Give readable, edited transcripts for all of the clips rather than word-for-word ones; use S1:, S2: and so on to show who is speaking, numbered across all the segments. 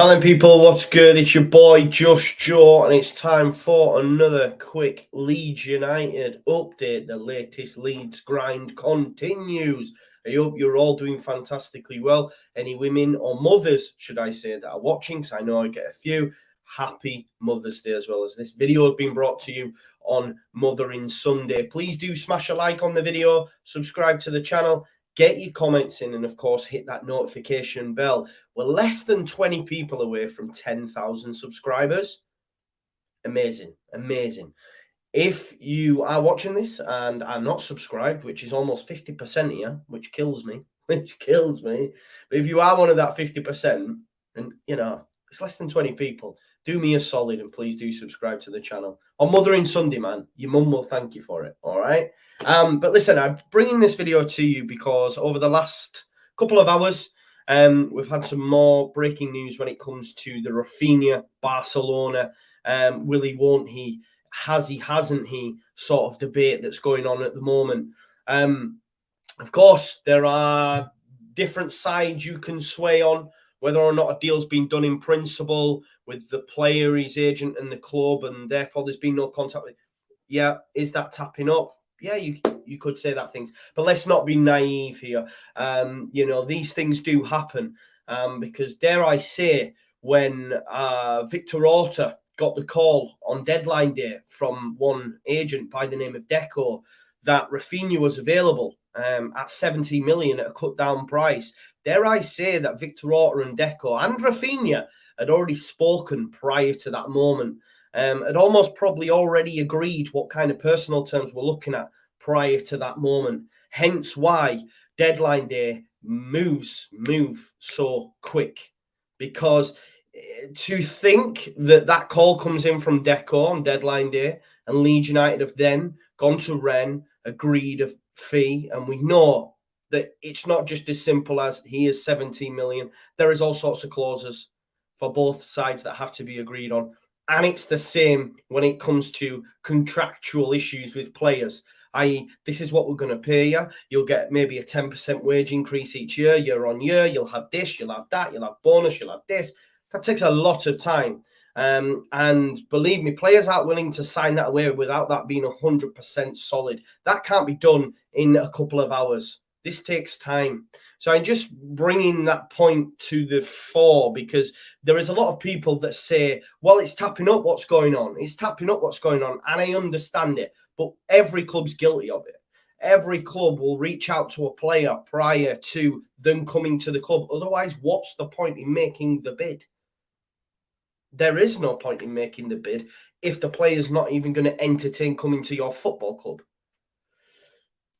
S1: Hello people, what's good? It's your boy Just Joe, and it's time for another quick Leeds United update. The latest Leeds grind continues. I hope you're all doing fantastically well. Any women or mothers, should I say, that are watching, because I know I get a few, happy Mother's Day, as well as this video has been brought to you on Mothering Sunday. Please do smash a like on the video, subscribe to the channel, get your comments in, and of course hit that notification bell. We're less than 20 people away from 10,000 subscribers. Amazing. If you are watching this and are not subscribed, which is almost 50% here, which kills me, but if you are one of that 50%, and it's less than 20 people, do me a solid and please do subscribe to the channel. On Mothering Sunday, man, your mum will thank you for it, all right? But listen, I'm bringing this video to you because over the last couple of hours, we've had some more breaking news when it comes to the Raphinha, Barcelona, will he, won't he, has he, hasn't he, sort of debate that's going on at the moment. Of course, there are different sides you can sway on, whether or not a deal's been done in principle with the player, his agent, and the club, and therefore there's been no contact with. Yeah, is that tapping up? Yeah, you could say that things, but let's not be naive here. These things do happen because, dare I say, when Victor Orta got the call on deadline day from one agent by the name of Deco that Raphinha was available at 70 million at a cut down price, dare I say that Victor Orta and Deco and Raphinha had already spoken prior to that moment. Had almost probably already agreed what kind of personal terms we're looking at prior to that moment. Hence why deadline day move so quick, because to think that call comes in from Deco on deadline day and Leeds United have then gone to Rennes, agreed a fee, and we know that it's not just as simple as he is 17 million. There is all sorts of clauses for both sides that have to be agreed on. And it's the same when it comes to contractual issues with players, i.e. this is what we're going to pay you. You'll get maybe a 10% wage increase each year on year. You'll have this, you'll have that, you'll have bonus, you'll have this. That takes a lot of time. And believe me, players aren't willing to sign that away without that being 100% solid. That can't be done in a couple of hours. This takes time. So I'm just bringing that point to the fore because there is a lot of people that say, well, it's tapping up what's going on. It's tapping up what's going on. And I understand it. But every club's guilty of it. Every club will reach out to a player prior to them coming to the club. Otherwise, what's the point in making the bid? There is no point in making the bid if the player's not even going to entertain coming to your football club.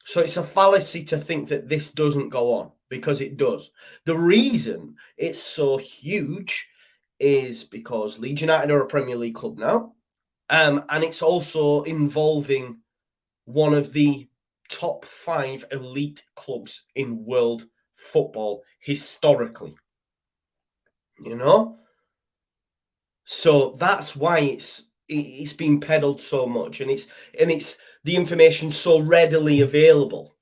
S1: So it's a fallacy to think that this doesn't go on, because it does. The reason it's so huge is because Leeds United are a Premier League club now, and it's also involving one of the top 5 elite clubs in world football historically. So that's why it's been peddled so much, and it's the information so readily available,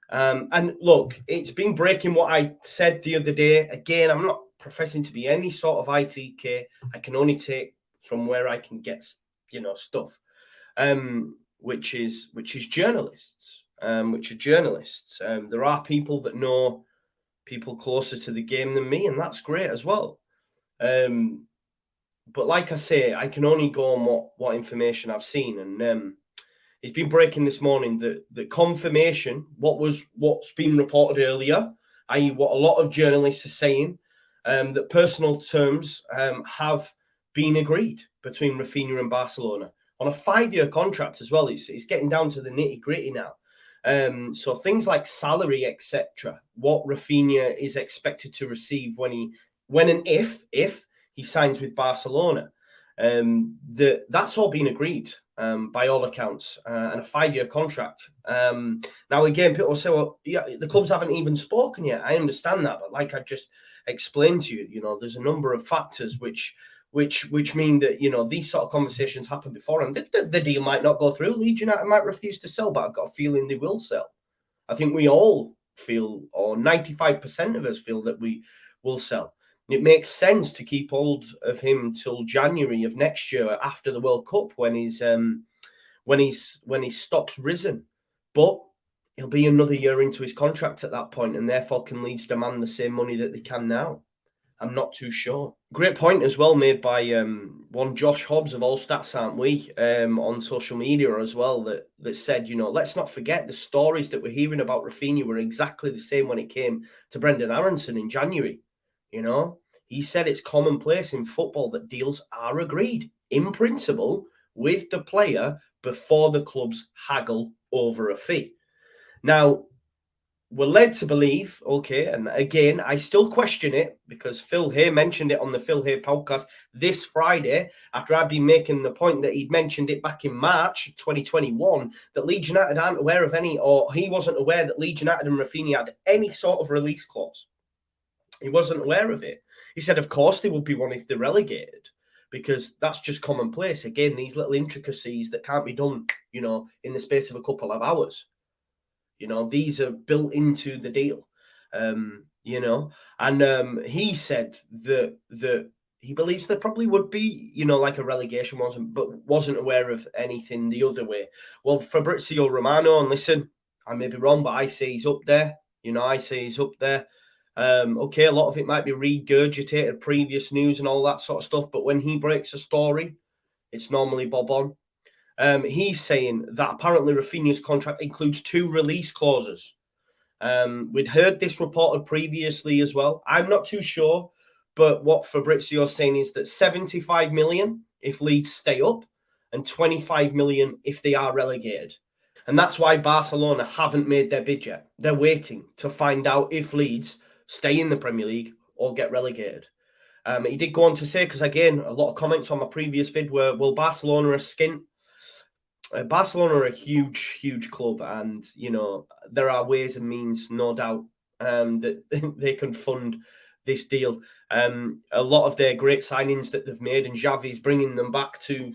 S1: And look, it's been breaking what I said the other day. Again, I'm not professing to be any sort of ITK. I can only take from where I can get, stuff, which is journalists, there are people that know people closer to the game than me, and that's great as well. But like I say, I can only go on what information I've seen, and it's been breaking this morning that the confirmation, what's been reported earlier, i.e. what a lot of journalists are saying, that personal terms have been agreed between Raphinha and Barcelona on a 5-year contract as well. It's getting down to the nitty-gritty now. So things like salary, etc., what Raphinha is expected to receive when and if he signs with Barcelona, that's all been agreed by all accounts, and a 5-year contract. Now, again, people say, well, yeah, the clubs haven't even spoken yet. I understand that, but like I just explained to you, there's a number of factors which mean that, these sort of conversations happen before, and the deal might not go through. Leeds United might refuse to sell, but I've got a feeling they will sell. I think we all feel, or 95% of us feel, that we will sell. It makes sense to keep hold of him till January of next year after the World Cup when his stock's risen. But he'll be another year into his contract at that point, and therefore can Leeds demand the same money that they can now? I'm not too sure. Great point as well made by one Josh Hobbs of All Stats Aren't We on social media as well that said, let's not forget the stories that we're hearing about Raphinha were exactly the same when it came to Brendan Aronson in January. He said it's commonplace in football that deals are agreed in principle with the player before the clubs haggle over a fee. Now, we're led to believe, okay, and again, I still question it because Phil Hay mentioned it on the Phil Hay podcast this Friday after I'd been making the point that he'd mentioned it back in March 2021 that Leeds United aren't aware of any, or he wasn't aware that Leeds United and Raphinha had any sort of release clause. He wasn't aware of it. He said, of course, they would be one if they're relegated because that's just commonplace. Again, these little intricacies that can't be done, in the space of a couple of hours. These are built into the deal, and he said that he believes there probably would be, like a relegation wasn't aware of anything the other way. Well, Fabrizio Romano, and listen, I may be wrong, but I say he's up there. I say he's up there. Okay, a lot of it might be regurgitated previous news and all that sort of stuff, but when he breaks a story, it's normally bob on. He's saying that apparently Raphinha's contract includes 2 release clauses. We'd heard this reported previously as well. I'm not too sure, but what Fabrizio's saying is that 75 million if Leeds stay up and 25 million if they are relegated. And that's why Barcelona haven't made their bid yet. They're waiting to find out if Leeds stay in the Premier League or get relegated. He did go on to say, because again, a lot of comments on my previous vid were, will Barcelona are skint? Barcelona are a huge, huge club, and there are ways and means, no doubt, that they can fund this deal. A lot of their great signings that they've made, and Xavi's bringing them back to,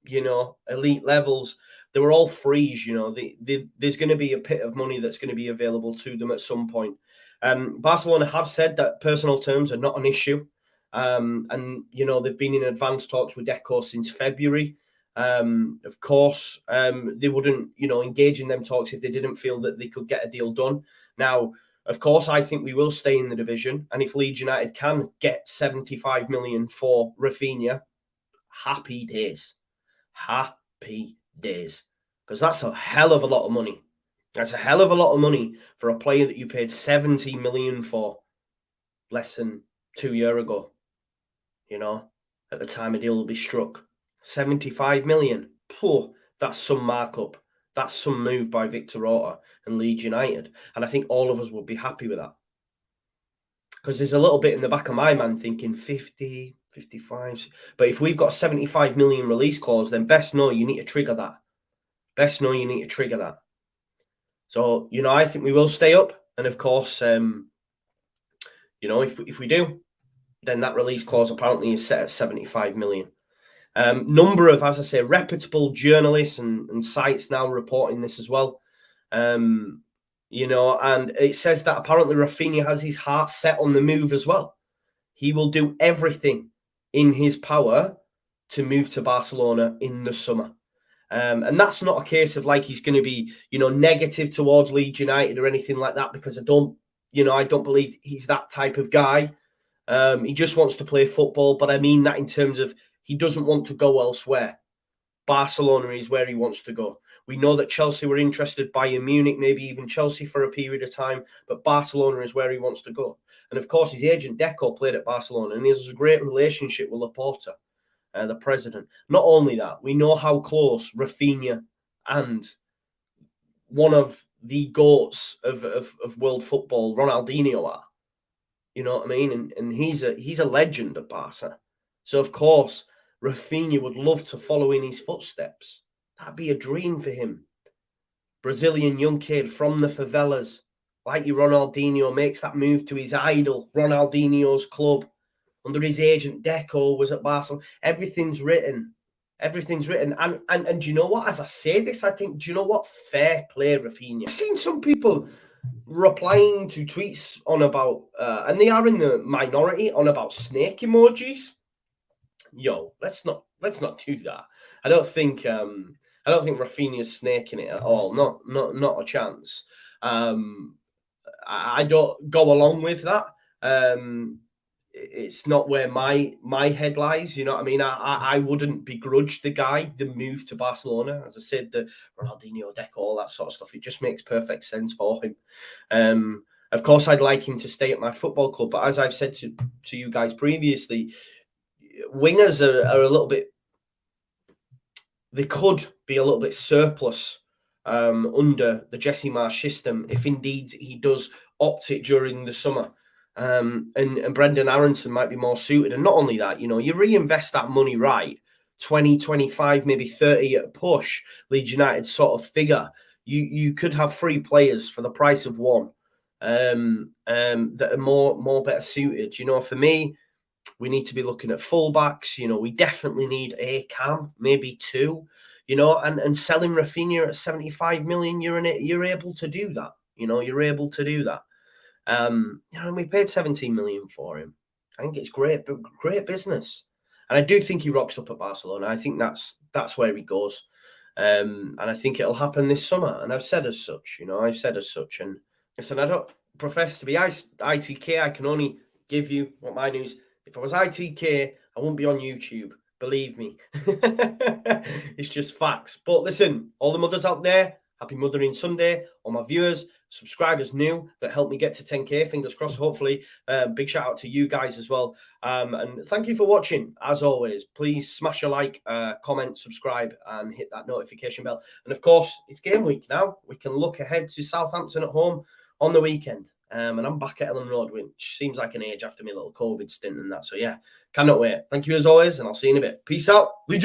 S1: elite levels. They were all frees. There's going to be a pit of money that's going to be available to them at some point. Barcelona have said that personal terms are not an issue, and they've been in advanced talks with Deco since February. Of course, they wouldn't, engage in them talks if they didn't feel that they could get a deal done. Now, of course, I think we will stay in the division, and if Leeds United can get 75 million for Raphinha, happy days, because that's a hell of a lot of money. That's a hell of a lot of money for a player that you paid 70 million for less than 2 years ago. At the time a deal will be struck. 75 million. That's some markup. That's some move by Victor Orta and Leeds United. And I think all of us would be happy with that. Because there's a little bit in the back of my mind thinking 50, 55. But if we've got 75 million release clause, then best know you need to trigger that. So, I think we will stay up. And of course, if we do, then that release clause apparently is set at 75 million. Number of, as I say, reputable journalists and sites now reporting this as well. And it says that apparently Raphinha has his heart set on the move as well. He will do everything in his power to move to Barcelona in the summer. And that's not a case of like he's going to be, negative towards Leeds United or anything like that, because I don't believe he's that type of guy. He just wants to play football, but I mean that in terms of he doesn't want to go elsewhere. Barcelona is where he wants to go. We know that Chelsea were interested, Bayern Munich, maybe even Chelsea for a period of time, but Barcelona is where he wants to go. And of course, his agent Deco played at Barcelona, and he has a great relationship with Laporta, the president. Not only that, we know how close Raphinha and one of the goats of world football, Ronaldinho, are. You know what I mean? And he's a legend at Barca. So of course, Raphinha would love to follow in his footsteps. That'd be a dream for him. Brazilian young kid from the favelas, like your Ronaldinho, makes that move to his idol, Ronaldinho's club, under his agent Deco, was at Barcelona. Everything's written. And do you know what? As I say this, I think, do you know what? Fair play, Raphinha. I've seen some people replying to tweets on about, and they are in the minority, on about snake emojis. Yo, let's not do that. I don't think Raphinha's snaking it at all. Not a chance. I don't go along with that. It's not where my head lies. You know what I mean? I wouldn't begrudge the guy the move to Barcelona. As I said, the Ronaldinho deck, all that sort of stuff. It just makes perfect sense for him. Of course, I'd like him to stay at my football club, but as I've said to you guys previously, wingers are a little bit. They could be a little bit surplus under the Jesse Marsch system if indeed he does opt it during the summer. And Brendan Aronson might be more suited. And not only that, you reinvest that money right, 20, 25, maybe 30 at a push, Leeds United sort of figure. You could have 3 players for the price of 1 that are more better suited. For me, we need to be looking at fullbacks. We definitely need a cam, maybe 2. And selling Raphinha at 75 million, you're able to do that. You're able to do that. We paid 17 million for him. I think it's great business. And I do think he rocks up at Barcelona. I think that's where he goes. And I think it'll happen this summer. And I've said as such, And listen, I don't profess to be ITK. I can only give you what my news. If I was ITK, I wouldn't be on YouTube. Believe me. It's just facts. But listen, all the mothers out there, happy Mothering Sunday. All my viewers, subscribers new that helped me get to 10k, fingers crossed, hopefully. Big shout out to you guys as well. And thank you for watching. As always, please smash a like, comment, subscribe, and hit that notification bell. And of course, it's game week now. We can look ahead to Southampton at home on the weekend. And I'm back at Ellen Road, which seems like an age after my little COVID stint and that. So yeah, cannot wait. Thank you as always, and I'll see you in a bit. Peace out. Leeds.